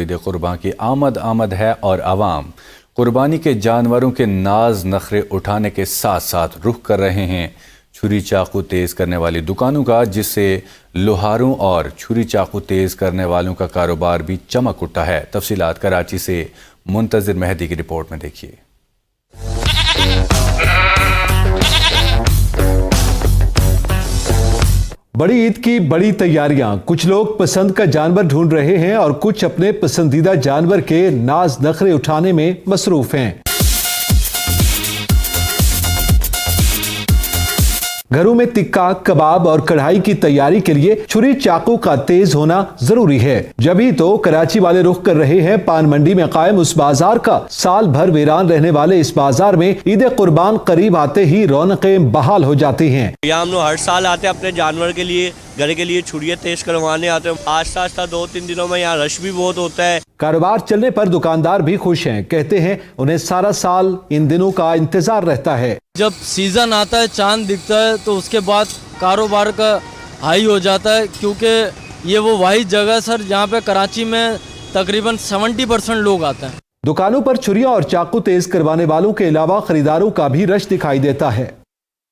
ईद कुर्बान की आमद है और आवाम कुर्बानी के जानवरों के नाज नखरे उठाने के साथ साथ रुख कर रहे हैं छुरी चाकू तेज़ करने वाली दुकानों का, जिससे लोहारों और छुरी चाकू तेज़ करने वालों का कारोबार भी चमक उठा है। तफसीलात कराची से मुंतज़िर मेहदी की रिपोर्ट में देखिए। बड़ी ईद की बड़ी तैयारियां, कुछ लोग पसंद का जानवर ढूंढ रहे हैं और कुछ अपने पसंदीदा जानवर के नाज नखरे उठाने में मसरूफ हैं। घरों में टिक्का, कबाब और कढ़ाई की तैयारी के लिए छुरी चाकू का तेज होना जरूरी है। जब ही तो कराची वाले रुख कर रहे हैं पान मंडी में कायम उस बाजार का। साल भर वीरान रहने वाले इस बाजार में ईद कुर्बान करीब आते ही रौनकें बहाल हो जाती हैं। यहाँ हम लोग हर साल आते हैं अपने जानवर के लिए, घर के लिए छुरियाँ तेज करवाने आते हैं। आस्ता आस्ता 2-3 दिनों में यहाँ रश भी बहुत होता है। कारोबार चलने पर दुकानदार भी खुश हैं। कहते हैं उन्हें सारा साल इन दिनों का इंतजार रहता है। जब सीजन आता है, चांद दिखता है, तो उसके बाद कारोबार का हाई हो जाता है, क्योंकि ये वो वाहिद जगह सर जहाँ पे कराची में तकरीबन 70% लोग आते हैं। दुकानों पर छुरियां और चाकू तेज करवाने वालों के अलावा खरीदारों का भी रश दिखाई देता है।